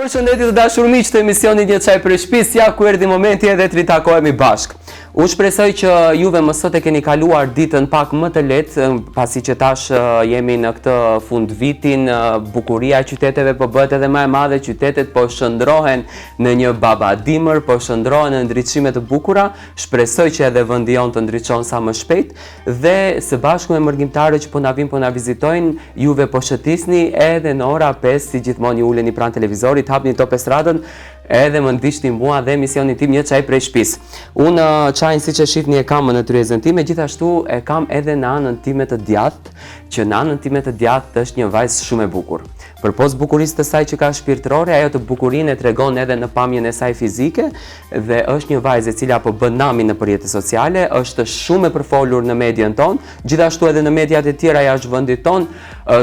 Përshëndetje të dashur miq të emisionit Një çaj për shtëpisë, ja ku erdhi momenti edhe të ritakohemi bashk. Unë shpresoj që juve më sot e keni kaluar ditën pak më të lehtë, pasi që tash jemi në këtë fund vitin, bukuria e qyteteve po bëhet edhe më e madhe, qytetet po shndrohen në një babadimër, po shndrohen në ndriçime të bukura. Shpresoj që edhe vendi jon të ndriçon sa më shpejt dhe së bashku me mërgjimtarët që po na vinë po na vizitojnë, juve po shëtisni edhe në ora 5 si gjithmonë ju uleni pranë televizorit, hapni Top Estradën edhe më ndiqni mua dhe emisionin tim Një çaj prej shtëpisë. Unë çajin siç e shihni e kam në tryezën time, gjithashtu e kam edhe në anën time të djathtë, që në anën time të djathtë është një vajzë shumë e bukur. Përpos bukurisë të saj që ka shpirtërore, ajo të bukurinë e tregon edhe në pamjen e saj fizike dhe është një vajzë e cila po bën namin në rrjetet sociale, është shumë e përfolur në median ton, gjithashtu edhe në mediat e tjera jashtë vendit ton.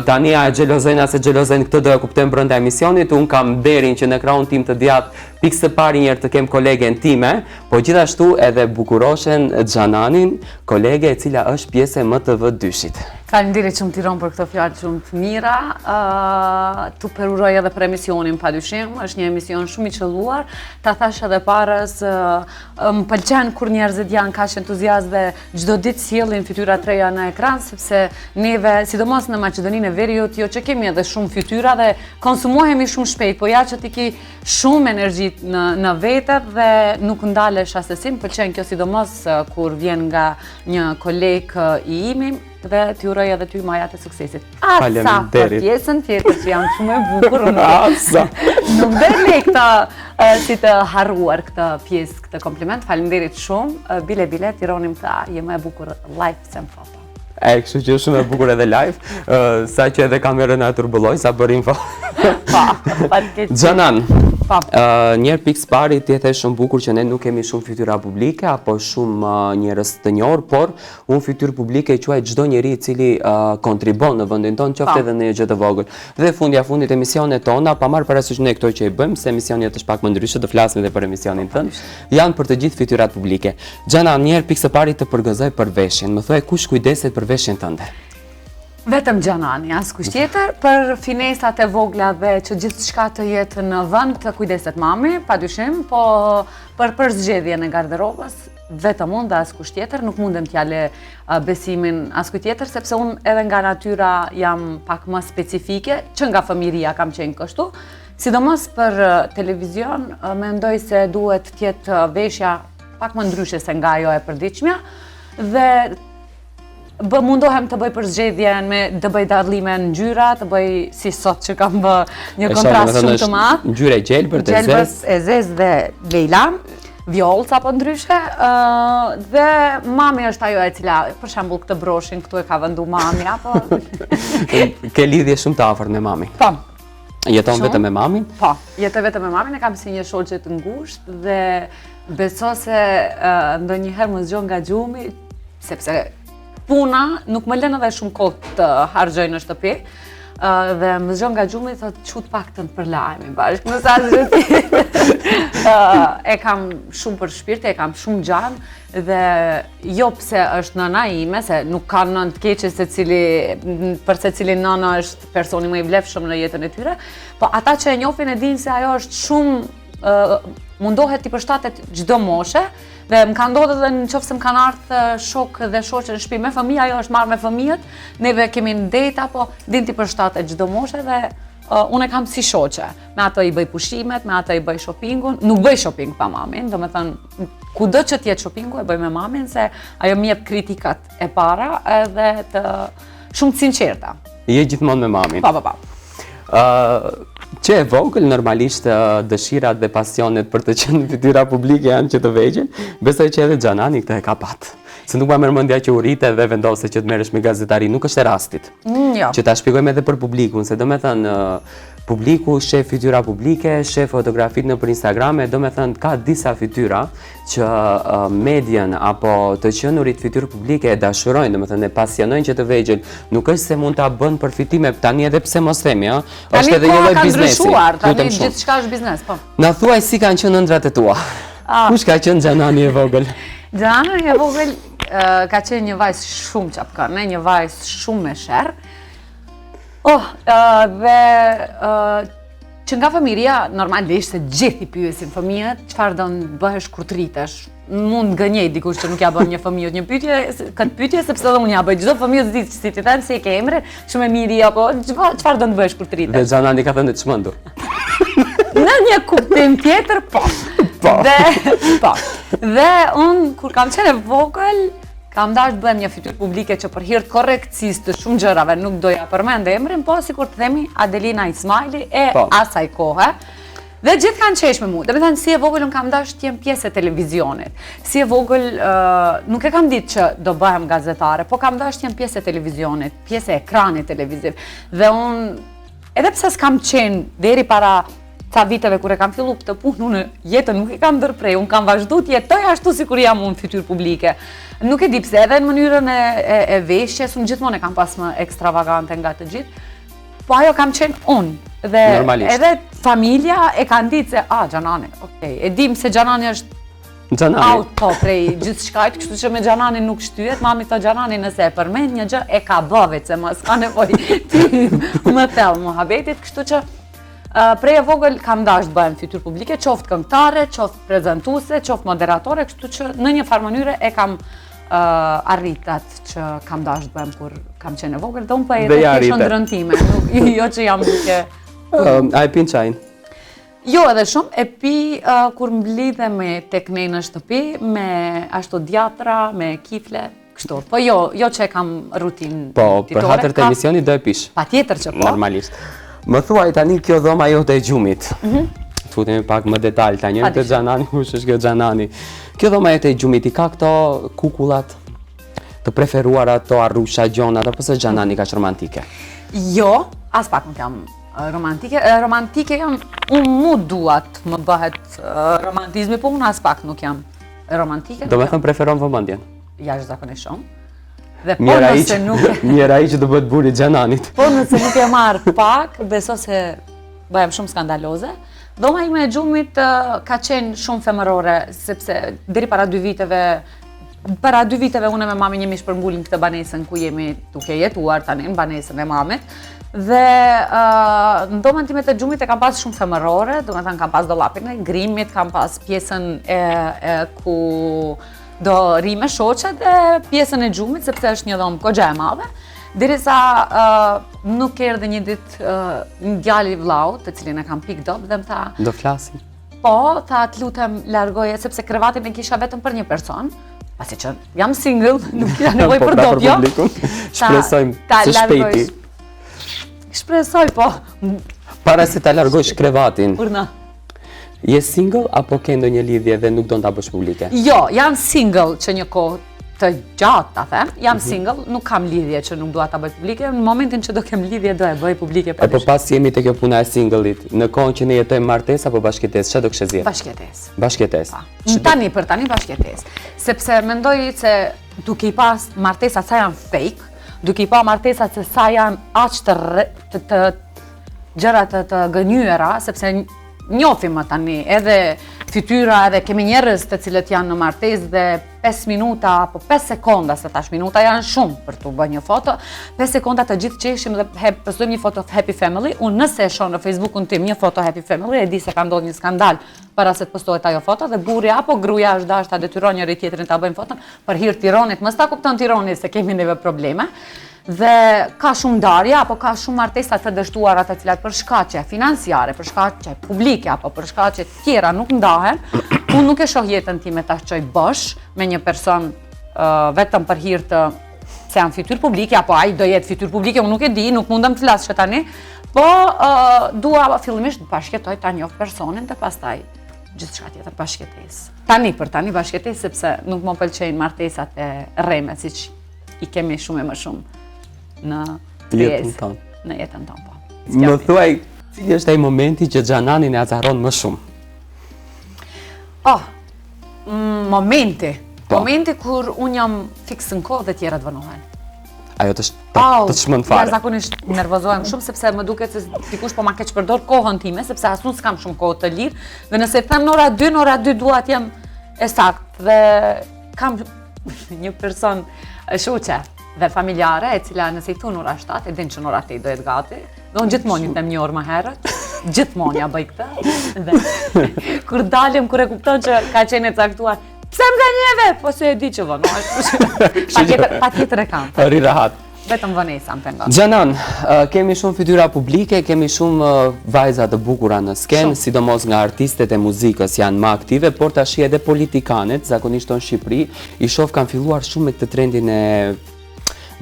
Tani a e xhelozojnë as e xhelozojnë, këtë do e kuptojmë brenda emisionit. Un kam nderin që në ekranin tim të djathtë pikë së pari një herë të kem kolegen time, po gjithashtu edhe bukuroshen Xhananin, kolege e cila është pjesë e MTV2-shit. Faleminderit shumë Tiron për këto fjalë shumë të mira. Tu përuroj edhe për emisionin padyshim, është një emision shumë i qelluar. Ta thash edhe parës, më pëlqen kur njerëzit janë kaq entuziastë dhe çdo ditë sjellin fytyra të reja në ekran, sepse neve, sidomos në Maqedoninë e Veriut, jo që kemi edhe shumë fytyra dhe konsumohemi shumë shpejt, po ja që ti ki shumë energji në vetët dhe nuk ndalesh asesi. Më pëlqen kjo sidomos kur vjen nga një koleg i imi, dhe t'ju uroj edhe ty maja të suksesit. Asa për pjesën tjetër që janë shumë e bukur. Nuk dhe le këta si të harruar këtë pjesë, këtë kompliment. Faleminderit shumë. Bile, Tironim tha, je më e bukur live se më foto. Kështu që shumë e bukur edhe live, sa që edhe kamerën e turbulloj, sa bër info. Xhanan, njerë pikë pari ti e the shumë bukur që ne nuk kemi shumë fytyra publike apo shumë njerëz të njohur, por unë fytyrë publike e quaj çdo njeri i cili kontribon në vendin tonë, qoftë edhe në një gjë të vogël. Dhe fundit emisionet tona, pa marrë parasysh ne këto që i bëjmë, se emisioni është pak më ndryshe, të flasim edhe për emisionin tënd, janë për të gjithë fytyrat publike. Xhanan, njerë pikë pari të përgëzoj për veshjen. Më thuaj kush kujdeset për veshjen tënde? Vetëm Xhanani, as kush tjetër. Për finesat e vogla dhe që gjithçka të jetë në vend të kujdeset mami, padyshim, po për zgjedhjen e garderobës, vetëm unë dhe as kush tjetër, nuk mundem t'ja le besimin as kush tjetër, sepse unë edhe nga natyra jam pak më specifike, që nga fëmiria kam qenë kështu. Sidomos për televizion, mendoj se duhet t'jetë veshja pak më ndryshe se nga ajo e përditshmja, dhe mundohem të bëj përzgjedhjen me të bëj dallime në ngjyra, të bëj si sot që kam bë një kontrast shumë të madh. Ngjyra e gjelbërt, e zezë dhe Leila, vjollca apo ndryshe, dhe mami është ajo e cila, për shembull këtë broshin këtu e ka vendu mami apo ke lidhje shumë të afërt me mami. Po. Jeton vetëm me mamin? Po, jetoj vetëm me mamin, e kam si një shoqe të ngushtë dhe beso se ndonjëherë më zgjon nga gjumi, sepse puna nuk më lën edhe shumë kohë të harxoj në shtëpi, dhe më zgjon nga gjumi, thotë çut paktën për lajmin bashkë, mos asgjë. E kam shumë për shpirt, e kam shumë gjanë dhe jo pse është nëna ime, se nuk ka nënë të keqe për secilin nëna është personi më i vlefshëm në jetën e tyre, po ata që e njohin e dinë se ajo është shumë mundohet t'i përshtatet çdo moshe. Dhe më ka ndodhur edhe nëse më kanë ardhur shok dhe shoqe në shtëpi me fëmijë, ajo është marrë me fëmijët, neve kemi ndejt apo din t'i përshtatet çdo moshe dhe unë e kam si shoqe. Me ato i bëj pushimet, me ato i bëj shoppingun, nuk bëj shopping pa mamin, domethënë kudo që t'jetë shoppingu e bëj me mamin se ajo më jep kritikat e para edhe të shumë të sinqerta. Je gjithmonë me mamin. Po. Që e vogël, normalisht dëshirat dhe pasionet për të qenë fytyra publike janë që të vegjël, besoj që edhe Xhanani këtë e ka patë. Se nuk ma merr mendja që u rrite dhe vendose që të merresh me gazetari, nuk është e rastit. Jo. Që ta shpjegojmë edhe për publikun, se domethënë publiku sheh fytyra publike, sheh fotografit nëpër Instagram, domethënë ka disa fytyra që median apo të qenurit fytyrë publike e dashurojnë, domethënë e pasionojnë që të vegjël. Nuk është se mund ta bën përfitime tani, edhe pse mos themi, është edhe një lloj biznesi. Tani gjithçka është biznes, po. Na thuaj si kanë qenë ëndrat e tua. Kush ka qenë Xhanani e vogël? Xhanani e vogël ka qenë një vajzë shumë çapkane, një vajzë shumë me sherr. Dhe që nga fëmijëria normalisht se gjithë i pyesin fëmijët çfarë do të bëhesh kur të rritesh. Mund gënjej dikush që nuk ja bën një fëmijë një pyetje, këtë pyetje sepse edhe unë ja bëj. Çdo fëmijë di si ti thënë se ke emrin, shumë e miri apo çfarë do të bëhesh kur të rritesh. Dhe Xhanani ka thënë të çmendur. Në një kuptim tjetër, po. Dhe unë kur kam qenë vogël, kam dashur të bëhem një fytyrë publike që për hir të korrekcisë të shumë gjërave nuk doja përmend emrin, po sikur të themi Adelina Ismaili e asaj kohe. Dhe gjithë kanë qesh me mua. Domethënë si e vogël unë kam dashur të jem pjesë e televizionit. Si e vogël nuk e kam ditë që do bëhem gazetare, po kam dashur të jem pjesë e televizionit, pjesë e ekranit televiziv. Dhe unë edhe pse s'kam qenë deri para ca viteve kur e kam fillu këtë punë, unë jetën nuk e kam ndërprej, unë kam vazhdu të jetoj ashtu si kur jam unë fytyrë publike. Nuk e di pse edhe në mënyrën e veshjes, unë gjithmonë e kam pas më ekstravagante nga të gjithë, po ajo kam qenë unë. Dhe edhe familja e kanë ditë se, Xhanani, okej, e dim se Xhanani është out po prej gjithë shkajt, kështu që me Xhanani nuk shtyhet, mami thot Xhanani nëse e përmend një gjë, e ka bëvet, se mos ka nevojë ti më thellë muhabetit, kështu që prej e vogël kam dashur të bëhem fytyrë publike, qoftë këngëtare, qoftë prezantuese, qoftë moderatore, kështu që në një farë mënyrë e kam arritat që kam dashur të bëhem kur kam qenë e vogël, dhe unë po e të ëndrrën time, jo që jam duke. A e pin çajin? Jo edhe shumë, e pi kur mblidhem tek ne në shtëpi, me ashtu djatra, me kifle, kështu. Po jo që e kam rutinë ditore. Po, për hatër të emisionit do e pish. Patjetër që po. Normalisht. Më thuaj tani kjo dhoma jote e gjumit. Të futemi pak më detalj tani te Xhanani, kush është kjo Xhanani. Kjo dhoma jote e gjumit i ka këto kukullat të preferuara, to arrusha, gjonat, apo se Xhanani ka romantike? Jo, as pak nuk jam romantike. Romantike jam, unë mu duat më bëhet romantizmi, po unë as pak nuk jam romantike. Do me thënë preferon vëmendjen? Jashtëzakonisht shumë. Dhe po nëse nuk Mjera i që të bëhet buri Xhananit. Po nëse nuk e marr pak, beso se bëhem shumë skandaloze. Dhoma ime e gjumit ka qenë shumë femërore, sepse deri para 2 viteve unë me mamin jemi shpërngulin këtë banesën ku jemi duke jetuar tani në banesën e mamit. Dhe në dhomën time të gjumit e kam pas shumë femërore, domethënë kam pas dollapin e grimit, kam pas pjesën ku do ri me shoqet dhe pjesën e gjumit, sepse është një dhomë kogja e madhe. Derisa nuk erdhi një ditë një djali vllaut, të cilin e kam pick up dhe më tha, do flasi. Po, tha të lutem largoje, sepse krevatin e kisha vetëm për një person, pasi që jam single, nuk kisha nevojë për dopjo. Shpresojmë së shpejti. Shpresoj, po. Para se ta largosh krevatin. Urna. Je single apo ke ndonjë lidhje dhe nuk do ta bësh publike? Jo, jam single që një kohë të gjatë, ta them. Jam single, nuk kam lidhje që nuk dua ta bëj publike. Në momentin që do kem lidhje do e bëj publike. Po pas jemi te kjo puna e singlit, në kohën që ne jetojmë martesë apo bashkëtesë, çfarë do kishte zgjedhur? Bashkëtesë. Bashkëtesë. Tani për tani bashkëtesë. Sepse mendoj se duke i pas martesat sa janë fake, duke i pa martesat se sa janë aq të gjëra të gënyera, sepse njohim më tani edhe fytyra, edhe kemi njerëz të cilët janë në martesë dhe 5 minuta apo 5 sekonda, se tash minuta janë shumë për të bërë një foto, 5 sekonda të gjithë qeshim dhe postojmë një foto Happy Family. Unë nëse e shoh në Facebookun tim një foto Happy Family, e di se ka ndodhur një skandal para se të postohet ajo foto dhe burri apo gruaja është dashur ta detyron njëri tjetrin ta bëjnë foton për hir Tiranit, mos ta kupton Tirani se kemi neve probleme. Dhe ka shumë ndarje apo ka shumë martesa të dështuara të cilat për shkaqe financiare, për shkaqe publike apo për shkaqe tjera nuk ndahen. Unë nuk e shoh jetën time ta çoj bosh me një person vetëm për hir të se janë fytyrë publike apo ai do jetë fytyrë publike, unë nuk e di, nuk mundem të flas tani, po dua fillimisht të bashkëtoj ta njoh personin dhe pastaj gjithçka tjetër bashkëtesë. Tani për tani bashkëtesë sepse nuk më pëlqejnë martesat e rreme siç i kemi shumë e më shumë në jetën tonë. Më thuaj, cili është ai momenti që Xhananin e azarron më shumë? Momenti kur unë jam fiks në kohë dhe tjerat vënohen. Ajo të shmën fare. Zakonisht nervozohem shumë sepse më duket se dikush po ma keq përdor kohën time, sepse as unë s'kam shumë kohë të lirë, dhe nëse them në ora 2 dua të jem e saktë dhe kam një person shoqe dhe familjare, e cila nëse i thon ora 7, e din që në ora 8 do jetë gati. Dhe unë gjithmonë ju them një orë më herët. gjithmonë ja bëj këtë. Dhe kur dalim, kur e kupton që ka qenë e caktuar, pse më ganjeve? Po se e di që vëno, patjetër e kam. Ri rahat. Vetëm Vanessa më pengon. Xhanan, kemi shumë fytyra publike, kemi shumë vajza të bukura në skenë, sidomos nga artistet e muzikës janë më aktive, por tash edhe politikanet, zakonisht në Shqipëri, i shoh kanë filluar shumë me këtë trendin e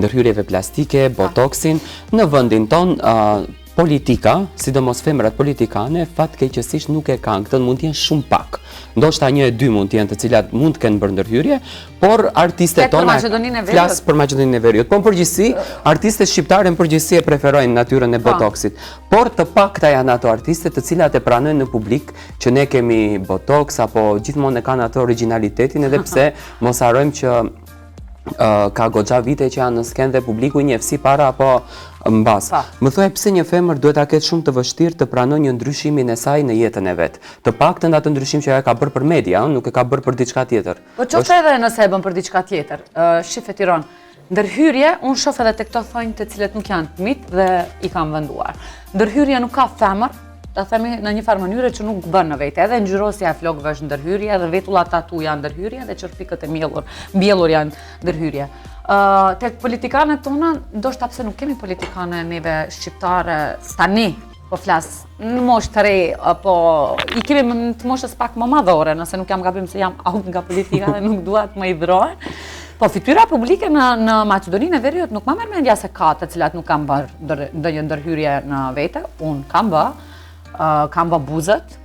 ndërhyrjeve plastike, botoksin, në vendin ton politika, sidomos femrat politikane, fatkeqësisht nuk e kanë, këtë mund të jenë shumë pak. Ndoshta 1 e 2 mund të jenë të cilat mund të kenë bërë ndërhyrje, por artistet tona flas për Maqedoninë e Veriut. Po në përgjithësi, artistet shqiptarë në përgjithësi e preferojnë natyrën e botoksit. Por të pakta janë ato artistet të cilat e pranojnë në publik që ne kemi botoks apo gjithmonë e kanë ato origjinalitetin, edhe pse mos harrojmë që ka goxha vite që janë në skenë dhe publiku i njeh si para apo mbas. Më thuaj pse një femër duhet ta ketë shumë të vështirë të pranojë një ndryshimin e saj në jetën e vet. Të paktën atë ndryshim që ajo ka bërë për media, nuk e ka bërë për diçka tjetër. Po qoftë edhe nëse e bën për diçka tjetër. Shifet Tiran, ndërhyrje, unë shoh edhe te këto thonjë të cilët nuk janë të mit dhe i kam venduar. Ndërhyrja nuk ka femër, ta themi në një farë mënyrë që nuk bën në vetë. Edhe ngjyrosja e flokëve është ndërhyrje, edhe vetullat tatu janë ndërhyrje, dhe çrpikët e mbjellur janë ndërhyrje. Tek politikanet tona, ndoshta pse nuk kemi politikane neve shqiptare tani, po flas në moshë të re, po i kemi të moshës pak më madhore, nëse nuk jam gabim se jam out nga politika dhe nuk dua të më hidhrohen. Po fytyra publike në Maqedoninë e Veriut nuk më merr mendja se ka të cilat nuk kanë bërë ndonjë ndërhyrje në vete. Unë kam bë buzët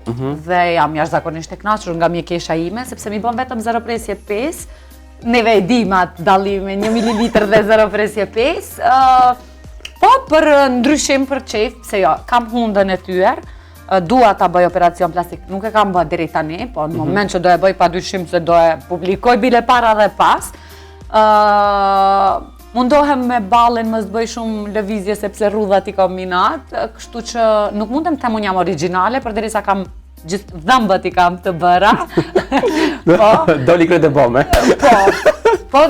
dhe jam jashtëzakonisht e kënaqur nga mjekesha ime, sepse mi bën vetëm 0,5. Neve e dim atë dallime 1 mililitër dhe 0,5. Po për ndryshim për qef, se jo, kam hundën e tyer, dua ta bëj operacion plastik, nuk e kam bërë deri tani, po në moment që do e bëj padyshim se do e publikoj bile para dhe pas. Mundohem me ballin mos bëj shumë lëvizje sepse rrudhat i kam minat, kështu që nuk mundem të them unë jam origjinale, përderisa kam gjithë dhëmbët i kam të bëra. Doli kretë bome. Po,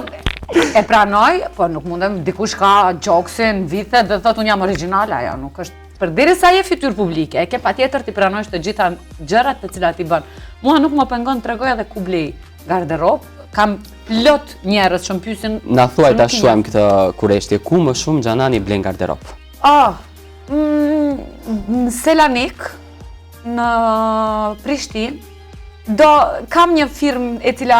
e pranoj, po nuk mundem, dikush ka gjoksin, vithet dhe thot unë jam origjinale, ajo nuk është. Përderisa je fytyrë publike, e ke patjetër ti pranojsh të gjitha gjërat të cilat i bën. Mua nuk më pengon të tregoj edhe ku blej garderobë. Kam plot njerëz që më pyesin. Na thuaj ta shohim këtë kureshtje, ku më shumë Xhanani blen garderobë? Në Selanik, në Prishtinë, kam një firmë e cila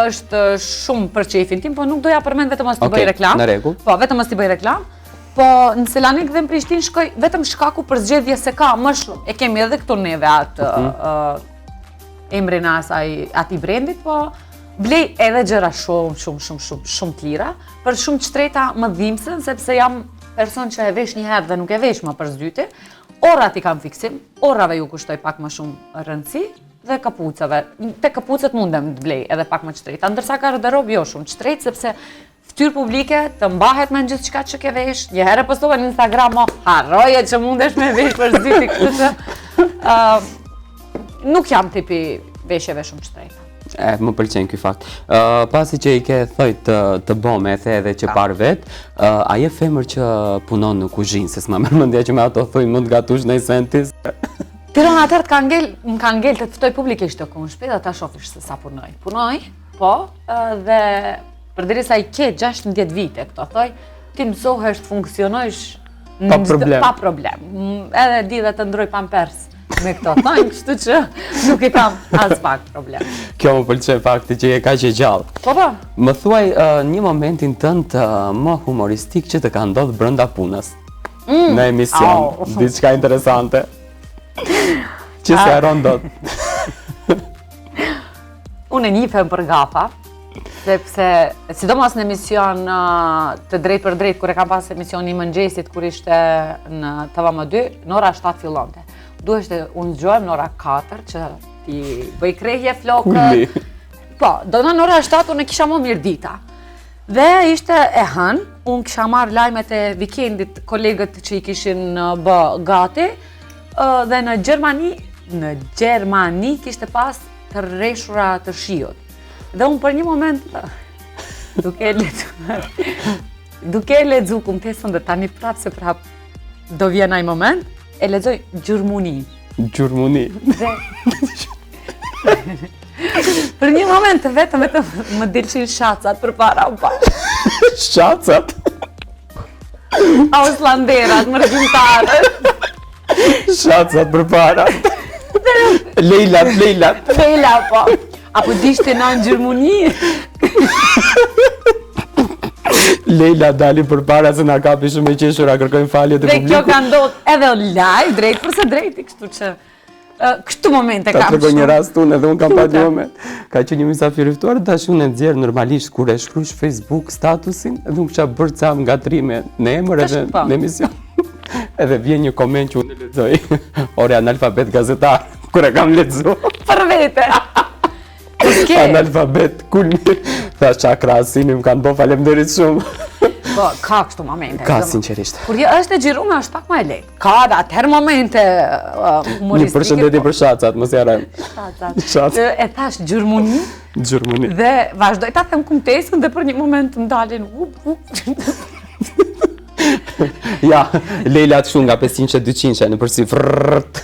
është shumë për qefin tim, po nuk doja përmend vetëm mos t'i bëj reklam. Në rregull. Po, vetëm mos t'i bëj reklam. Po në Selanik dhe në Prishtinë shkoj vetëm shkaku për zgjedhje se ka më shumë. E kemi edhe këtu neve atë emrin atij brendit, po blej edhe gjëra shumë tjera, për shumë çtreta më dhimbse, sepse jam person që e vesh një herë dhe nuk e vesh më për s'dyti. Orrat i kam fiksim, orrave ju kushtoj pak më shumë rëndësi dhe kapucave. Te kapucet mundem të blej edhe pak më çtreta, ndërsa garderob jo shumë çtret, sepse fytyrë publike të mbahet me gjithçka që ke vesh. Një herë postova në Instagram, harroje që mundesh me vesh për s'dyti, kështu që nuk jam tipi veshjeve shumë çtreta. Më pëlqen ky fakt. Pasi që i ke thojt të bome, e the edhe që par vet, a je femër që punon në kuzhinë, se s'ma merr mendja që me ato thuj mund gatush në sentis. Tirana atëherë më ka ngel të ftoj publikisht të kohën shpejt, ta shofish se sa punoj. Punoj, po, dhe përderisa i ke 16 vite, këto thoj, ti mësohesh të funksionojsh pa problem. Edhe di dhe të ndroj pampers me këto thonjë, kështu që nuk i kam as pak problem. Kjo më pëlqen fakti që je kaq e gjallë. Po. Më thuaj një momentin tënd më humoristik që të ka ndodhur brenda punës. Në emision, diçka interesante. Që se haron dot. Unë nifem për gafa, sepse sidomos në emision të drejt për drejt, kur e kam pas emisionin i mëngjesit, kur ishte në TVM2, në ora 7 fillonte. Duhesh të unë zgjohem në ora 4 që ti bëj krehje flokët. Po, do në ora 7 unë kisha më mirë dita. Dhe ishte e hënë, unë kisha marrë lajmet e vikendit kolegët që i kishin bë gati, dhe në Gjermani kishte pas të rreshura të shiut. Dhe unë për një moment, duke lexu kumtesën dhe tani prapë se prapë do vjen ai moment, e lexoj gjurmuni. Gjurmuni. Dhe për një moment vetëm më dilshin shacat përpara u pa. Shacat? Auslanderat, mërgjimtarët. Shacat përpara. Lejlat. Lejla, po. Apo dishte në gjurmuni. Lejla dali përpara se na kapi shumë e qeshur, a kërkojnë falje të Dhe kjo publikut. ka ndodhur edhe live, drejt përse drejti, kështu që kështu momente Ta kam tregoj një shumë. rast unë edhe unë kam pas një moment. Ka qenë një mysafir i ftuar, tash unë e nxjerr normalisht kur e shkruaj Facebook statusin, edhe unë kisha bërë ca ngatrime në emër edhe Tash po. në emision. Edhe vjen një koment që unë e lexoj. Ore analfabet gazetar, kur e kam lexuar. Për vete. Ske, Analfabet kulmi. Thash qa krahasimi më kanë bërë faleminderit shumë. po, ka kështu momente. Ka domethënë. sinqerisht. Kur është e xhirume është pak më e lehtë. Ka dhe atëherë momente Një humoristike. përshëndetje për shacat, mos e harrojmë. Shacat. E thash gjurmuni Gjurmuni. dhe vazhdoj ta them kumtesën dhe për një moment më dalin Ja, Leila të shumë nga 500 200 në përsi frrrt.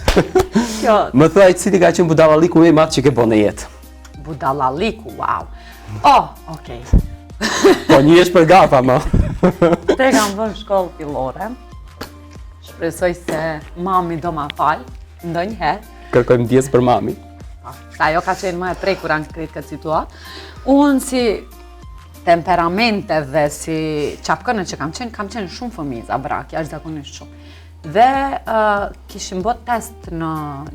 Kjo Më thuaj cili ka qenë budallalliku më i madh që ke bën në jetë. budallalliku, wow. Oh, okay. Po një jesh për gafa, ma. Te kam vënë shkollë fillore. Shpresoj se mami do ma fal, ndonjëherë. Kërkojmë ndjes për mami. Ajo ka qenë më e prej kur anë këtë këtë situatë. Unë si temperamente dhe si qapkënë që kam qenë shumë fëmijë brak, jashtëzakonisht shumë. Dhe kishim bot test në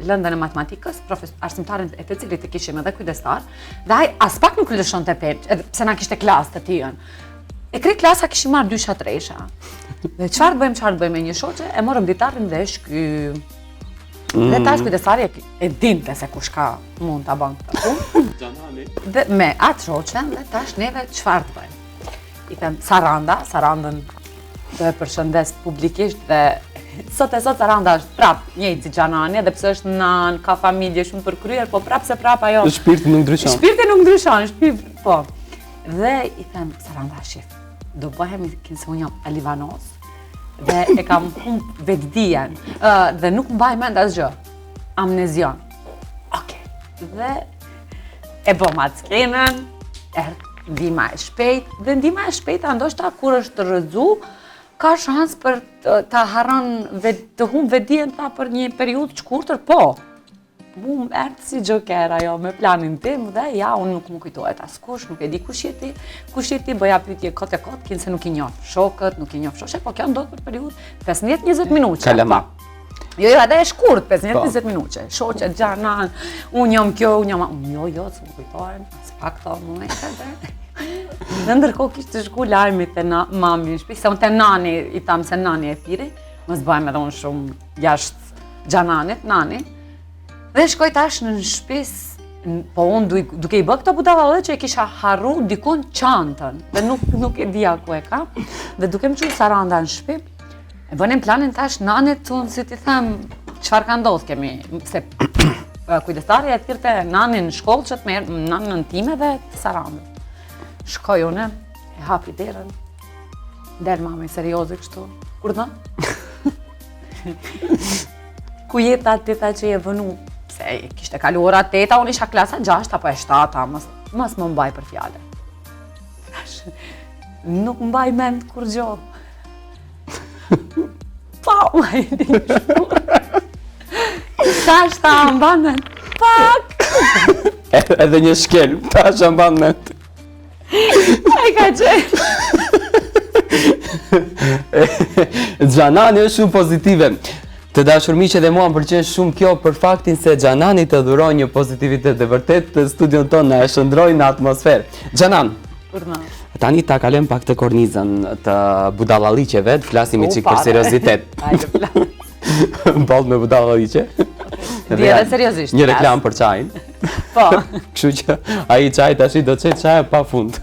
lëndën e matematikës, arsimtarën e të cilit e kishim edhe kujdestar, dhe ai as pak nuk lëshon të peq, edhe pse na kishte klasë të tijën. E krejt klasa kishim marrë 2-3. Dhe çfarë bëjmë me një shoqe, e morëm ditarin dhe e shkym. Dhe tash kujdestari e dinte se kush ka mund ta bën këtë punë. Dhe me atë shoqen dhe tash neve çfarë të bëjmë? I them Sarandën do e përshëndes publikisht dhe sot Saranda është prap njëjtë si Xhanani, edhe pse është nan, ka familje shumë përkryer, po prap ajo. Shpirti nuk ndryshon. Shpirti nuk ndryshon, po. Dhe i them Saranda shif, do bëhemi se unë jam Alivanos dhe e kam humb vetdijen dhe nuk mbaj mend asgjë. Amnezion. Okej. Dhe e bëm atë skenën, ndihma e shpejt, dhe ndihma e shpejta ndoshta kur është të rrëzu, ka shans për ta harron të humb vetdijen ta për një periudhë të shkurtër, po. Mu më erdhi si joker ajo me planin tim dhe ja, unë nuk më kujtohet askush, nuk e di kush je ti, bëja pyetje kot e kot, se nuk i njoh shokët, nuk i njoh shoqe, po kjo ndodh për periudhë 15-20 minuta. Kalama. Jo, edhe e shkurt, 15-20 minuta. Shoqe, Xhanan, unë jam kjo, unë jo, s'më kujtohen, as pak këto momente dhe. Në ndërkohë kishte shku lajmi te mami në shtëpi, se unë te nani i tham se nani e thiri, mos bëjmë edhe unë shumë jashtë Xhananit, nani. Dhe shkoj tash në shtëpi, po unë duke i bë këto budallë që e kisha harru dikun çantën, dhe nuk e dija ku e kam, dhe duke më çuar Saranda në shtëpi, e bënim planin tash nanit, unë si ti them, çfarë ka ndodhur kemi, se kujdestari e thirrte nanin në shkollë që të merr nanën time dhe Sarandën. Shkoj unë, e hapi derën, del mami serioze kështu, kur dhe? Ku jeta teta që je vënu? Se kishte kalu ora 8, unë isha klasa 6 apo e 7, mos më mbaj për fjale. Nuk mbaj mend kur gjo. Pa, uaj, një shkur. Tash ta mban mend, pak! Edhe një shkel, tash e mban mend. Ai ka qenë. Xhanani është shumë pozitive. Të dashur miqë, dhe mua më pëlqen shumë kjo për faktin se Xhanani të dhuron një pozitivitet e vërtet të studion tonë, na e shndroi në atmosferë. Xhanan, tani ta kalojmë pak të kornizën të budallalliqeve, të flasim një çik për seriozitet. Hajde flas. Boll me budallalliqe. Dhe seriozisht. Një reklam për çajin. Po. Kështu që ai çaj tash do të çet çaj pa fund.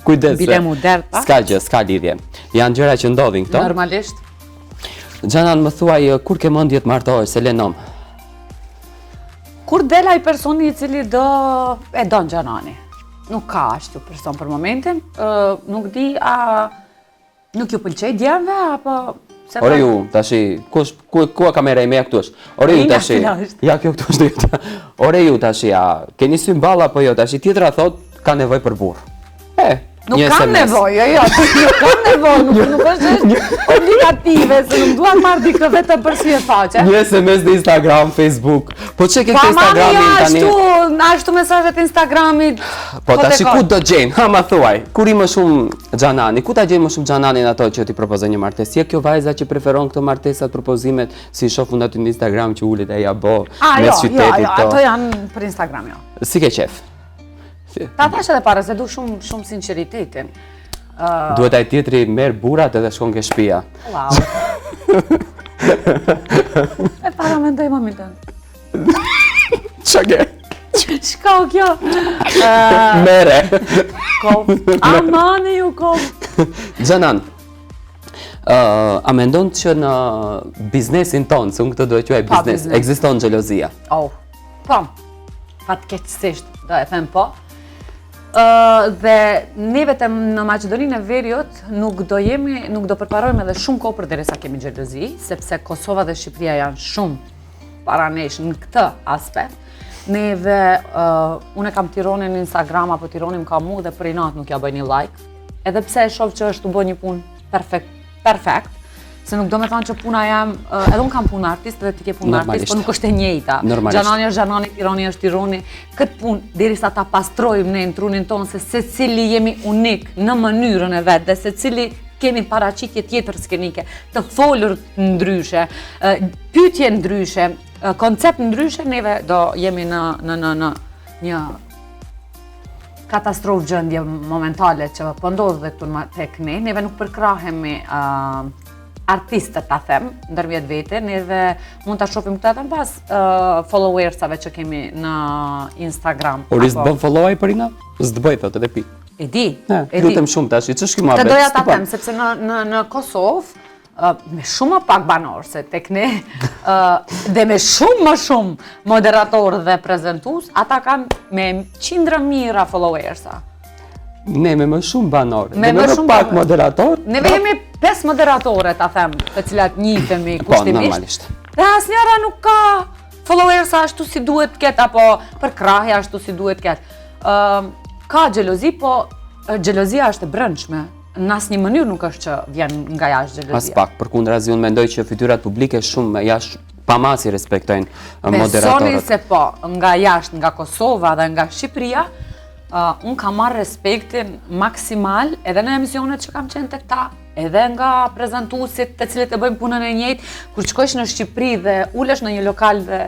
Kujdes. Bile mu derë pa? S'ka gjë, s'ka lidhje. Janë gjëra që ndodhin këto. Normalisht. Xhanan, më thuaj kur ke mendje të martohesh, se lenom? Kur del ai personi i cili e don Xhanani. Nuk ka ashtu person për momentin, nuk di a nuk ju pëlqej djemve apo Ore ju, tashi, ku kamera ime ja këtu është? Ore ju tashi, ja kjo këtu është. Ore ju tashi, keni sy mballa apo jo? Tashi tjetra thot ka nevojë për burr. Nuk kam nevojë, jo, nuk kam nevojë, nuk është obligative, se nuk duan marrë dikë vetëm për sy e faqe. Një SMS në Instagram, Facebook. Po çe ke Instagramin tani? Ashtu mesazhet Instagramit. Po tash ku do gjejnë? Ha ma thuaj. Kur i më shumë xhanani, ku ta gjejmë më shumë xhananin ato që ti propozon një martesë? Je kjo vajza që preferon këto martesat, propozimet, si shohun aty në Instagram që ulet ai apo mes qytetit to. Ato janë për Instagram, jo. Si ke qef? Ta thash edhe para se du shumë sinqeritetin. Duhet ai tjetri merr burrat edhe shkon ke shtëpia. Wow. E para mendoj mamën. Çka ke? Shka o kjo? Mere. Kov. Amani ju kov. Xhanan, a mendon që në biznesin tonë, se unë këtë do e quaj biznes, ekziston xhelozia? Po, fatkeqësisht do e them po. Dhe ne vetëm në Maqedoninë e Veriut nuk do përparojmë edhe shumë kohë përderisa kemi xhelozi, sepse Kosova dhe Shqipëria janë shumë para nesh në këtë aspekt. Neve, unë kam Tironin në Instagram apo Tironin ka mu dhe për inat nuk ja bëj një like, edhe pse e shoh që është të bëj një punë perfekt, se nuk do me thonë që puna jam, edhe unë kam punë artist dhe ti ke punë artist, po nuk është e njëjta. Gjanani është Gjanani, Tironi është Tironi. Këtë punë, derisa ta pastrojmë ne në trunin tonë, se secili jemi unik në mënyrën e vetë, dhe secili kemi paraqitje tjetër skenike, të folur ndryshe, pyetje ndryshe, koncept ndryshe, neve do jemi në një katastrofë gjendje momentale që po ndodh dhe këtu tek ne, neve nuk përkrahemi artistët ta them, ndërmjet vete, neve mund ta shohim këtë edhe pas followersave që kemi në Instagram. Ori s'bën followaj për ina? S'të bëj thotë edhe pi. E di. Lutem shumë tash, ç'është ky mohabet? Të doja ta them sepse në Kosovë me shumë më pak banor se tek ne dhe me shumë më shumë moderator dhe prezantues, ata kanë me qindra mijëra followersa. Ne me më shumë banor, me më pak moderator. Ne jemi 5 moderatore, ta them, të cilat njihemi kushtimisht. Po, normalisht. Dhe asnjëra nuk ka followersa ashtu si duhet ketë, apo përkrahje ashtu si duhet ketë. Ka xhelozi, po xhelozia është e brendshme. Në asnjë mënyrë nuk është që vjen nga jashtë xhelozia. As pak, përkundrazi unë mendoj që fytyrat publike shumë jashtë pamasi respektojnë moderatorët. Besoni se po, nga jashtë, nga Kosova dhe nga Shqipëria, unë kam marrë respektin maksimal edhe në emisionet që kam qenë tek ta, edhe nga prezantuesit të cilët e bëjmë punën e njëjtë, kur shkosh në Shqipëri dhe ulesh në një lokal dhe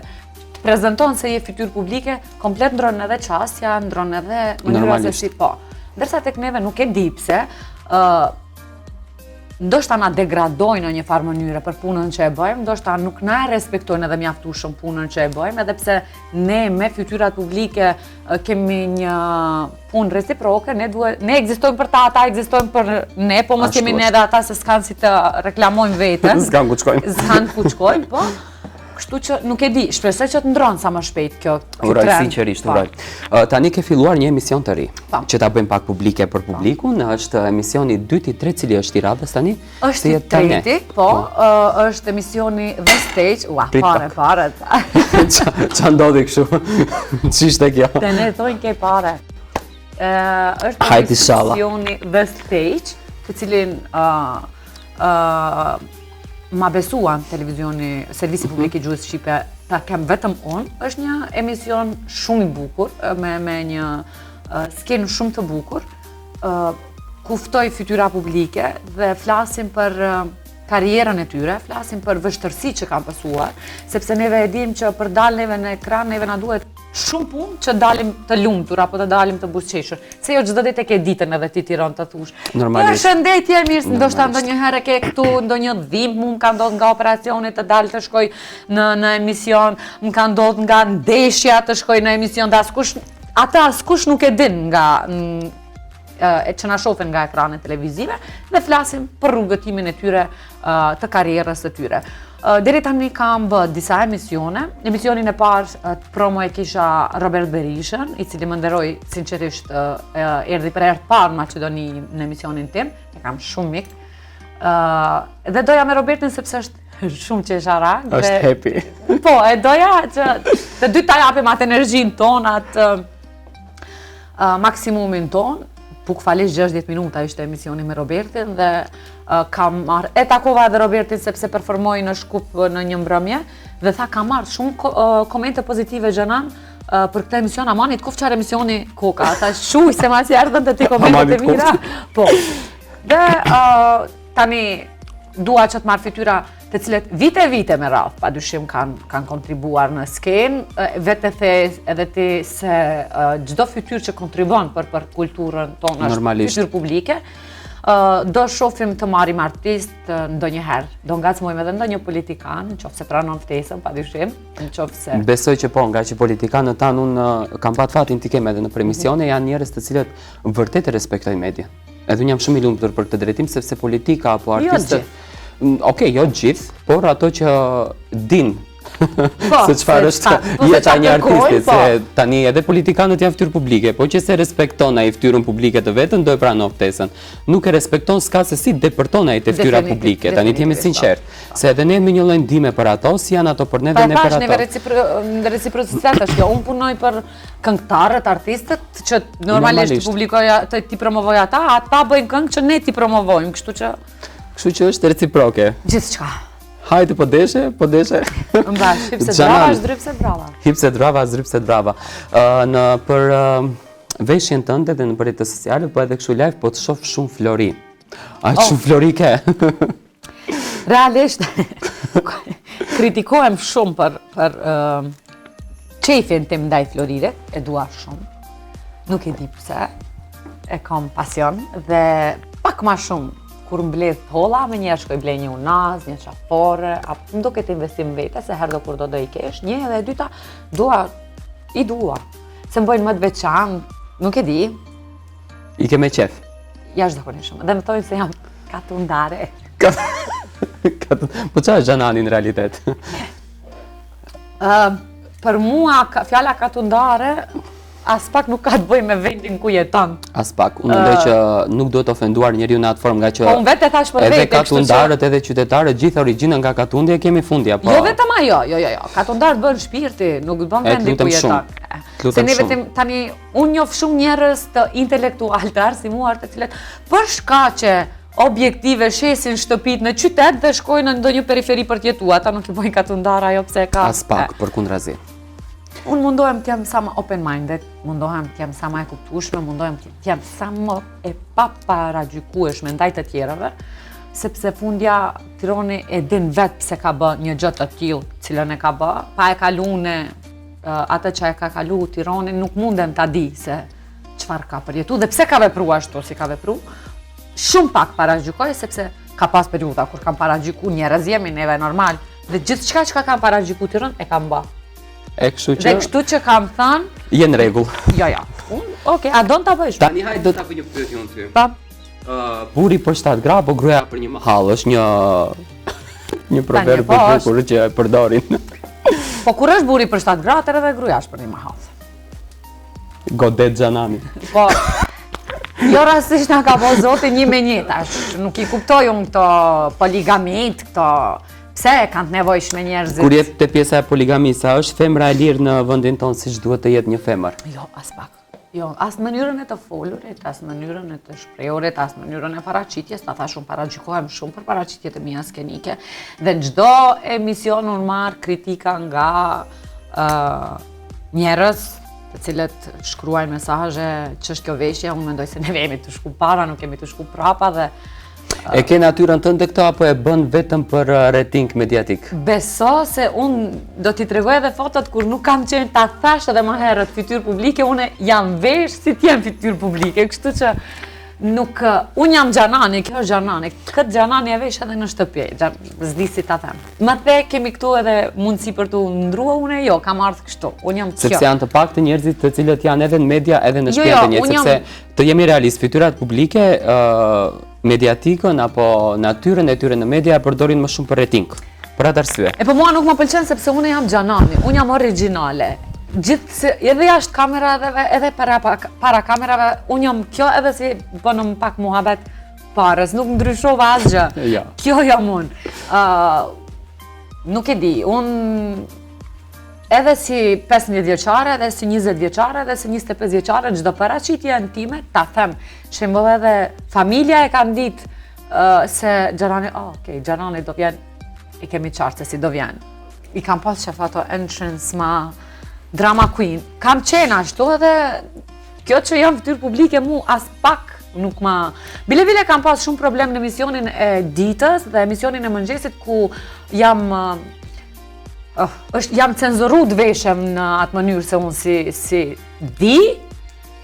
prezanton se je fytyrë publike, komplet ndron edhe qasja, ndron edhe mënyra se si po. Ndërsa tek neve nuk e di pse, ndoshta na degradojnë në një farë mënyre për punën që e bëjmë, ndoshta nuk na e respektojnë edhe mjaftueshëm punën që e bëjmë, edhe pse ne me fytyrat publike kemi një punë reciproke, ne ekzistojmë për ta, ata ekzistojnë për ne, po mos kemi ne edhe ata se s'kan si të reklamojmë veten. S'kan ku shkojnë. S'kan ku shkojnë, po. Kështu që nuk e di, shpresoj që të ndronë sa më shpejt kjo trend. Uroj, sinqerisht, uroj. Tani ke filluar një emision të ri, që ta bëjmë pak publike për publikun, është emisioni 2-3 cili është i radhës tani? Është i treti, po, është emisioni The Stage, pare. Qa ndodhi kështu? Qishte kjo? Të ne thojnë ke pare. Është emisioni The Stage, të cilin ma besuan televizioni, servisi publik i gjuhës shqipe, ta kem vetëm unë, është një emision shumë i bukur, me një skenë shumë të bukur, ku ftoj fytyra publike dhe flasim për karierën e tyre, flasim për vështërsi që kam pësuar, sepse neve e dim që për dal neve në ekran, neve na duhet shumë punë që dalim të lumtur apo të dalim të buzëqeshur. Se jo çdo ditë e ke ditën edhe ti Tiron të thush. Normalisht. Shëndetje mirë, ndoshta ndonjëherë ke këtu ndonjë dhimbje, më ka ndodhur nga operacioni të dal të shkoj në emision, më ka ndodhur nga ndeshja të shkoj në emision, dhe askush nuk e din nga që na shohin nga ekranet televizive dhe flasim për rrugëtimin e tyre të karrierës së tyre. Deri tani kam bë disa emisione. Emisionin e parë promo e kisha Robert Berishën, i cili më nderoi sinqerisht erdhi për herë të parë në Maqedoni në emisionin tim, e kam shumë mik. Dhe doja me Robertin sepse është shumë qesharak. Është happy. Po, e doja që të dy ta japim atë energjinë tonë, atë maksimumin tonë. Puk falesh 60 minuta ishte emisioni me Robertin dhe kam marrë, e takova edhe Robertin sepse performoi në Shkup në një mbrëmje dhe tha ka marrë shumë komente pozitive Xhanan për këtë emision. Amanit kuf çfarë emisioni koka, ata shuj se masi erdhën të ti komentet e mira. Po. Dhe tani dua që të marrë fytyra të cilët vite me radhë padyshim kanë kontribuar në skenë, vetë the edhe ti se çdo fytyrë që kontribon për kulturën tonë është fytyrë publike. Do shohim të marrim artist ndonjëherë, do ngacmojmë edhe ndonjë politikan, nëse pranon ftesën, padyshim, nëse besoj që po, nga që politikanët tanë unë kam pat fatin t'i kem edhe në emisione, janë njerëz të cilët vërtet e respektojnë median. Edhe unë jam shumë i lumtur për këtë drejtim sepse politika apo artistët okej, jo gjithë, por ato që din se çfarë është jeta e një artisti, se tani edhe politikanët janë fytyrë publike, po që se respekton ai fytyrën publike të vetën, do e pranon ftesën. Nuk e respekton s'ka se si depërton ai te fytyra publike. Tani të jemi sinqert, se edhe ne me një lloj ndihme për ato, si janë ato për ne dhe ne për ato. Në reciprocitet është kjo. Unë punoj për këngëtarët, artistët që normalisht publikoja ti promovoj ata bëjnë këngë që ne ti promovojmë, kështu që është reciproke. Gjithçka. Hajde, po deshe. Mbash, hipse drava, zdrypse drava. Hipse drava, zdrypse drava. Për veshjen tënde dhe në rrjetet sociale, po edhe kështu live, po të shoh shumë flori. Aq shumë flori ke. Realisht, kritikohem shumë për qefin tim ndaj florire, e dua shumë. Nuk e di pse, e kam pasion dhe pak ma shumë. Kur mbledh holla, me njerë shkoj blej një unaz, një qafore, më do këtë investim vete, se herdo kur do i kesh, një edhe e dyta, i dua. Se më bojnë më të veçan, nuk e di. I ke me qef? Jashtëzakonisht shumë, dhe më thojnë se jam katundare. Po qa është Xhanani në realitet? Për mua, fjala katundare, as pak nuk ka të bëj me vendin ku jeton. As pak. Unë mendoj që nuk duhet ofenduar njeriu në atë formë, nga që po unë vetë e thash për vete, edhe katundarët, edhe qytetarët, gjithë origjinën nga katundja e kemi fundja. Jo vetëm ajo, jo. Katundarët bën shpirti, nuk bën vendin ku jeton. Se ne vetëm tani unë njoh shumë njerëz të intelektual të arsimuar të cilët për shkaqe objektive shesin shtëpit në qytet dhe shkojnë në ndonjë periferi për të jetuar. Ata nuk i bojnë katundar ajo pse ka. As pak, përkundrazi. Unë mundohem t'jem sa më open-minded, mundohem t'jem sa më e kuptueshme, mundohem t'jem sa më e paparagjykueshme ndaj të tjerëve, sepse fundja Tirani e din vetë pse ka bë një gjë të tillë, cilën e ka bë, pa e kaluar atë që e ka kalu Tirani, nuk mundem ta di se çfarë ka përjetuar dhe pse ka vepruar ashtu si ka vepruar. Shumë pak paragjykoj sepse ka pas periudha kur kam paragjykuar njerëz jemi neve normal dhe gjithçka që kam paragjykuar Tiranë e kam bë. Dhe kështu që kam thënë... Je në rregull. Jo. Okej, a do në ta bëjsh? Tani hajde do ta bëj një pyetje unë ty. Pa. Burri për 7 gra, po gruaja për një mahall, është një proverb i bukur që e përdorin. Po kur është burri për 7 gra, atëherë edhe gruaja është për një mahall. Godet Xhanani. Po. Jo rastisht na ka po Zoti 1 me 1 tash. Nuk i kuptoj unë këto poligamit, këto pse kanë nevojshme njerëzit. Kur jep te pjesa e poligamisë, a është femra e lirë në vendin tonë siç duhet të jetë një femër? Jo, as pak. Jo, as mënyrën e të folurit, as mënyrën e të shprehurit, as mënyrën e paraqitjes, ta thash unë paragjykohem shumë për paraqitjet e mia skenike dhe në çdo emision unë marr kritika nga njerëz të cilët shkruajnë mesazhe ç'është kjo veshje, unë mendoj se ne jemi të shku para, nuk kemi të shku prapa dhe e ke natyrën tënde këto apo e bën vetëm për rating mediatik? Beso se unë do t'i tregoj edhe fotot kur nuk kam qenë ta thash edhe më herët fytyrë publike, unë jam vesh si t'jem fytyrë publike, kështu që nuk, unë jam Xhanani, kjo është Xhanani, këtë Xhanani e vesh edhe në shtëpi, s'di si ta them. Më the kemi këtu edhe mundësi për t'u ndrua, unë jo, kam ardhur kështu, unë jam kjo. Sepse janë të paktë njerëzit të cilët janë edhe në media, edhe në shtëpi të njerëzit, sepse të jemi realist, fytyrat publike mediatikën apo natyrën e tyre në media e përdorin më shumë për rating. Për atë arsye. Po mua nuk më pëlqen sepse unë jam Xhanani, unë jam origjinale. Edhe jashtë kamerave, edhe para kamerave, unë jam kjo edhe si bënëm pak muhabet parës, nuk ndryshova asgjë. Ja. Kjo jam unë. Nuk e di, unë edhe si 15 vjeçare, edhe si 20 vjeçare, edhe si 25 vjeçare, çdo paraqitje intime, ta them, shembull edhe familja e kanë ditë se Gjanani, okej, Gjanani do vjen, i kemi qartë se si do vjen. I kam pas qef ato entrance ma drama queen. Kam qenë ashtu edhe kjo që jam fytyrë publike mu as pak nuk ma... Bile kam pas shumë problem në emisionin e ditës dhe emisionin e mëngjesit ku jam cenzuru të veshem në atë mënyrë se unë si di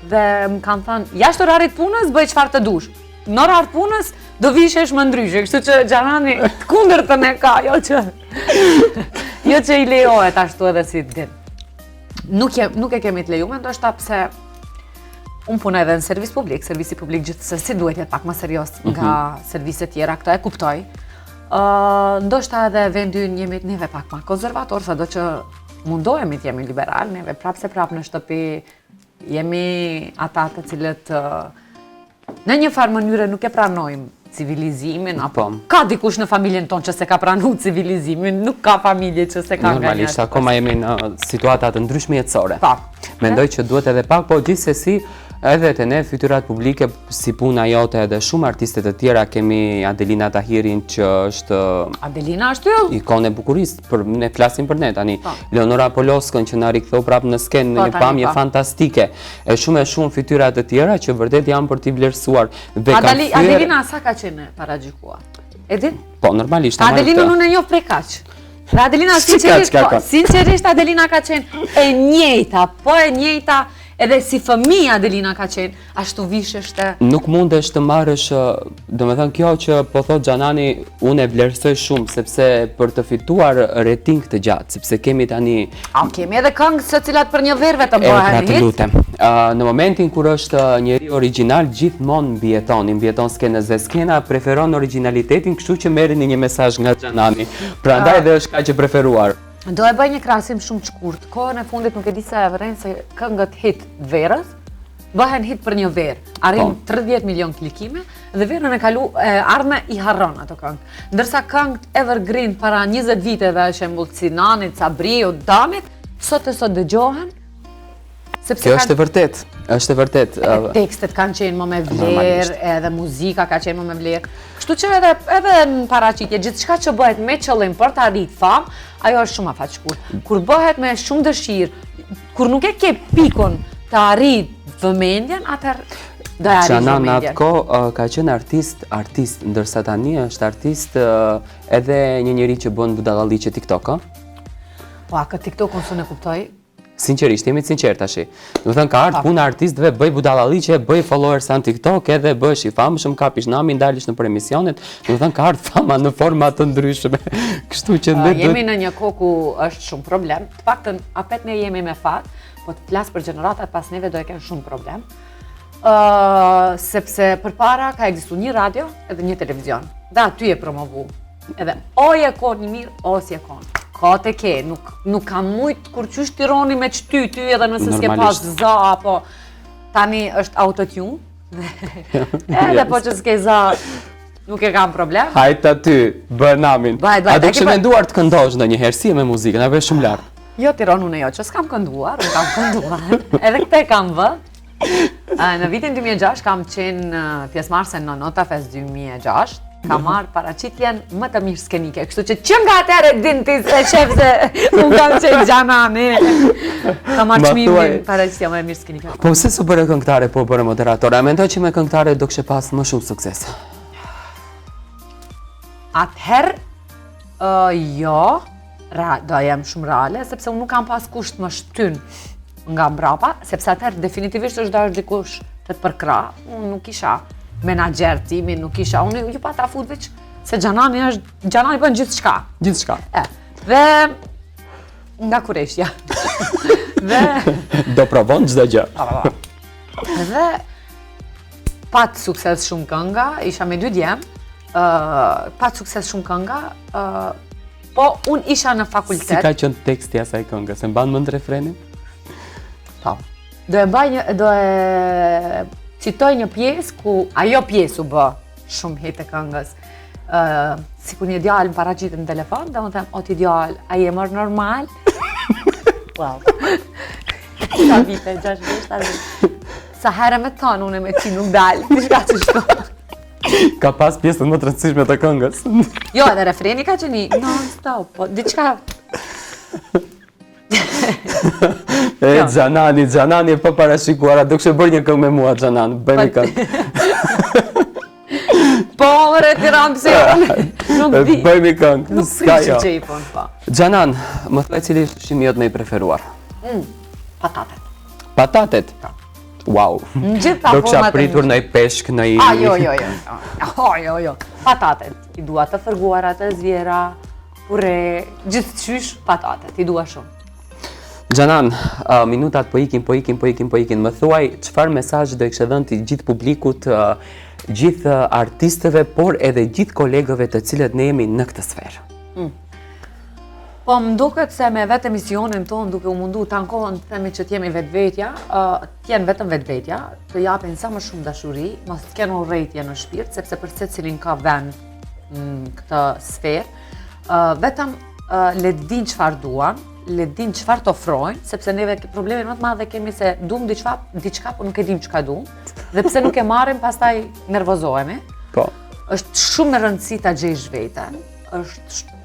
dhe më kanë thënë jashtë orarit punës bëj çfarë të dush. Në orar punës do vishesh më ndryshe, kështu që Gjanani të kundërtën e ka, jo që i lejohet ashtu edhe si din. Nuk e kemi të lejuar, ndoshta pse unë punoj edhe në servisi publik gjithsesi duhet jetë pak më serios nga serviset tjera, këto e kuptoj. Ndoshta edhe vendi ynë jemi neve pak më konservator, sado që mundohemi të jemi liberal, neve prap në shtëpi jemi ata të cilët në një farë mënyre nuk e pranojmë civilizimin, apo ka dikush në familjen tonë që se ka pranu civilizimin, nuk ka familje që se ka nga një. Normalisht, akoma jemi në situatat të ndryshme jetësore. Mendoj që duhet edhe pak, po gjithsesi edhe të ne fytyrat publike si puna jote edhe shumë artistet të tjera kemi Adelina Tahirin që është Adelina është jo? Ikone bukurisë, ne flasim për ne tani. Leonora Poloskën që na riktheu prapë në skenë në një pamje fantastike. E shumë fytyra të tjera që vërtet janë për t'i vlerësuar. Adelina sa ka qenë paragjykuar? E din? Po, normalisht. Adelina unë e njoh prej kaq. Dhe Adelina sinqerisht Adelina ka qenë e njëjta, edhe si fëmija Adelina ka qenë, ashtu visheshte. Nuk mundesh të marrësh, domethënë kjo që po thot Gjanani, unë e vlerësoj shumë, sepse për të fituar rating të gjatë, sepse kemi tani... kemi edhe këngë se cilat për një verë vetëm bëhen hit. Në momentin kur është njeri original, gjithmonë mbjeton skenës dhe skena preferon originalitetin, kështu që merrni një mesazh nga Gjanani. Prandaj dhe është kaq e preferuar. Do e bëj një krahasim shumë të shkurt. Kohën e fundit nuk e di se e vren se këngët hit verës bëhen hit për një verë. Arrin 30 milion klikime dhe verën e ardhme i harron ato këngë. Ndërsa këngët evergreen para 20 viteve, shembull si Nanit, Sabriut, Damit, sot dëgjohen. Kjo është e vërtet. Tekstet kanë qenë më me vlerë, edhe muzika ka qenë më me vlerë. Kështu që edhe në paraqitje, gjithçka që bëhet me qëllim për të arritur famë, ajo është shumë afaqshkurt. Kur bëhet me shumë dëshirë, kur nuk e ke pikun të arrit vëmendjen, atëherë do e arrit vëmendjen. Në atë kohë ka qenë artist, ndërsa tani është artist edhe një njeri që bën budallalliqe TikTok, Po, këtë TikTok-un s'u ne kuptoj. Sinqerisht, jemi të sinqert tash. Do të thënë ka ardhur puna artistëve, bëj budallalliqe, bëj followers në TikTok, edhe bësh i famshëm, kapish namin, dalësh në emisionet. Do të thënë ka ardhur fama në forma të ndryshme. Kështu që ne jemi në një kohë ku është shumë problem. Të paktën apet ne jemi me fat, po të flas për gjeneratat pas neve do e kenë shumë problem. Sepse përpara ka ekzistuar një radio edhe një televizion. Dhe aty e promovu. Edhe o je kon një mirë, o si e kon. Ka të ke, nuk ka mujt kur qysh tironi me qty edhe nëse s'ke pas za, apo tani është autotune, edhe po që s'ke za, nuk e kam problem. Hajt aty, bë namin. A do që menduar të këndosh ndonjëherë si me muzikën, a vesh shumë lartë? Jo, Tiron unë jo, që s'kam kënduar, unë kam kënduar, edhe këte kam vë. Në vitin 2006 kam qenë pjesëmarrëse në Nota Fest 2006, ka marrë paraqitjen më të mirë skenike, kështu që nga atëherë din ti se shef se unë kam qenë Gjanani. Ka marrë çmimin paraqitja më e mirë skenike. Po pse s'u bëre këngëtare, po bëre moderatore? A mendoj që me këngëtare do kishe pas më shumë sukses? Atëherë, jo, do jem shumë reale, sepse unë nuk kam pas kusht më shtyn nga mbrapa, sepse atëherë definitivisht është dash dikush të të përkra, unë nuk isha menaxher timin, nuk isha, unë ju pa ta fut veç se Gjanani bën gjithçka. Gjithçka. Dhe nga Kureshja. Dhe do provon çdo gjë. Dhe pat sukses shumë kënga, isha me 2 djem, pat sukses shumë kënga, po unë isha në fakultet. Si ka qenë teksti asaj këngë, se mban mend refrenin? Po. Do e citoj një pjesë ku ajo pjesë u bë shumë hit e këngës. Si kur një djalë më paraqitet në telefon, dhe më them, o ti djalë, a je mërë normal? Wow. Sa vite, 6 vite, sa herë me thonë, unë me ti nuk dalë, diçka që shko. Ka pas pjesën më të rëndësishme të këngës. Jo, edhe refreni ka qenë non-stop, po diçka... Xhanani e pa parashikuara, do kështë bërë një këngë me mua, Xhanan, bëjmë një këngë. Po, mërë, Tiranë, pëse nuk di. Bëjmë një këngë, Nuk s'ka jo. që i pun, po. Xhanan, më thuaj cili është ushqimi jot më i preferuar? Patatet. Patatet? Wow. Në gjitha Do kësha format e pritur në i peshk, në i... Jo. Patatet. I dua të fërguara, të zvjera, pure, gjithë qysh patatet. I dua shumë. Xhanan, minutat po ikin. Më thuaj, çfarë mesazh do i kishte dhënë ti gjithë publikut, gjithë artistëve, por edhe gjithë kolegëve të cilët ne jemi në këtë sferë? Po më duket se me vetë emisionin tonë duke u mundu të ankohën të themi që t'jemi vetvetja, t'jenë vetëm vetvetja, të japin sa më shumë dashuri, mos t'kenë urrejtje në shpirt, sepse për secilin ka vend në këtë sferë, vetëm le t'din çfarë duan, le t'din çfarë t'ofrojnë, sepse neve problemin më të madh kemi se duam diçka, po nuk e dim çka duam, dhe pse nuk e marrim pastaj nervozohemi. Po. Është shumë e rëndësishme ta gjejsh veten, është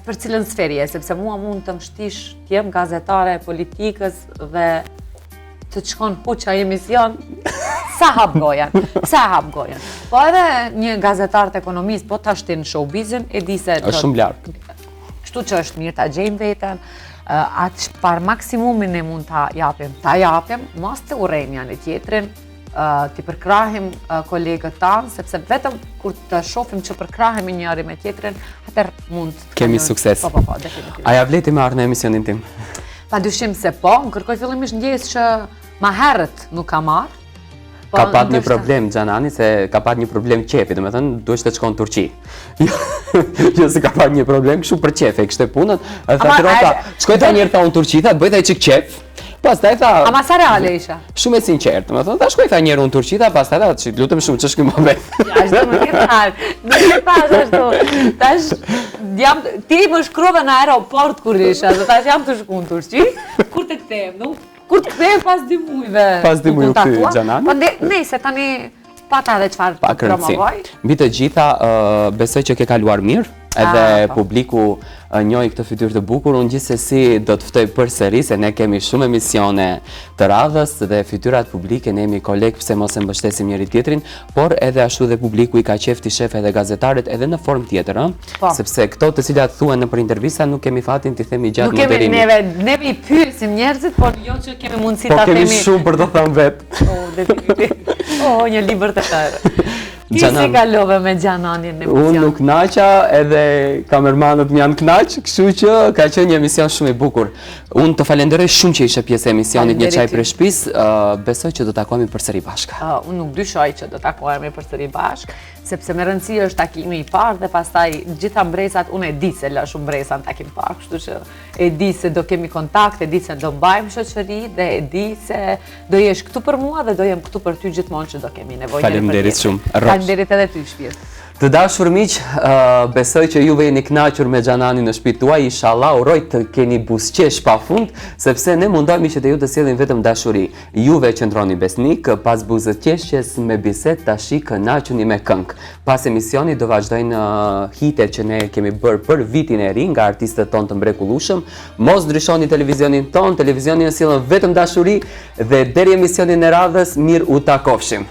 për cilën sferi e, sepse mua mund të më shtish t'jem gazetare e politikës dhe të të shkon huqa emision, sa hap gojen. Po edhe një gazetar të ekonomisë, po ta shtin showbizin, e di se... është shumë larg. Kështu që është mirë ta gjejmë veten, atë par maksimumin e mund ta japim, mos të urrejmë janë tjetrin, t'i përkrahim kolegët tanë, sepse vetëm kur të shohim që përkrahemi njëri me tjetrin, atëherë mund të kemi sukses. Po, definitivt. A ja vleti me ardhë në emisionin tim? Padyshim se po, më kërkoj fillimisht ndjes që ma herët nuk ka marrë. Ka pat një problem Xhanani, se ka pat një problem qefi, domethënë duhet të shkon në Turqi. Jo se ka pat një problem kështu për qefi, kishte punën, e tha Tirota, shkoj ta një herë në Turqi, tha bëj ai çik qef. Pastaj tha... Ama sa reale isha? Shumë e sinqertë, domethënë, ta shkoj tha një herë në Turqi, tha pastaj tha, lutem shumë ç'është ky moment. Ja, ashtu nuk e thash. Nuk e thash ashtu. Tash ti më shkrove në aeroport kur isha, dhe tash jam të shku në Turqi, kur të kthehem, kur të kthehem pas 2 muajve. Pas 2 muajve kthej Xhanani. Po nejse tani pata edhe çfarë të promovoj. Mbi të gjitha, besoj që ke kaluar mirë, edhe publiku njoj këtë fytyrë të bukur, unë gjithsesi do të ftoj përsëri se ne kemi shumë emisione të radhës dhe fytyrat publike, ne jemi kolegë pse mos e mbështesim njëri tjetrin, por edhe ashtu dhe publiku i ka qef t'i shef edhe gazetarët edhe në formë tjetër, sepse këto të cilat thuhen nëpër intervista nuk kemi fatin t'i themi gjatë moderimit. Neve i pyesim njerëzit, por jo që kemi mundësi ta themi. Po kemi shumë për të thënë vetë. Një libër të tërë. Ti si kalove me Xhananin në emision? Unë nuk knaqa, edhe kamermanët më janë knaq, kështu që ka qenë një emision shumë i bukur. Unë të falenderoj shumë që ishe pjesë e emisionit Një çaj për shtëpisë, besoj që do takohemi përsëri bashkë. Unë nuk dyshoj që do takohemi përsëri bashkë, sepse me rëndësi është takimi i parë dhe pastaj gjitha mbresat, unë e di se lë shumë mbresa në takim parë, kështu që e di se do kemi kontakt, e di se do mbajmë shoqëri dhe e di se do jesh këtu për mua dhe do jem këtu për ty gjithmonë që do kemi nevojë. Faleminderit shumë. Faleminderit edhe ty shpirt. Të dashur miq, besoj që juve jeni kënaqur me Xhananin në shtëpinë tuaj, inshallah uroj të keni buzëqesh pafund, sepse ne mundohemi që të ju të sjellim vetëm dashuri. Juve qëndroni besnik, pas buzëqeshjes me bisedë tash kënaquni me këngë. Pas emisionit do vazhdojnë hitet që ne kemi bërë për vitin e ri nga artistët tonë të mrekullueshëm. Mos ndryshoni televizionin ton, televizionin e sjellën vetëm dashuri dhe deri emisionin e radhës mirë u takofshim.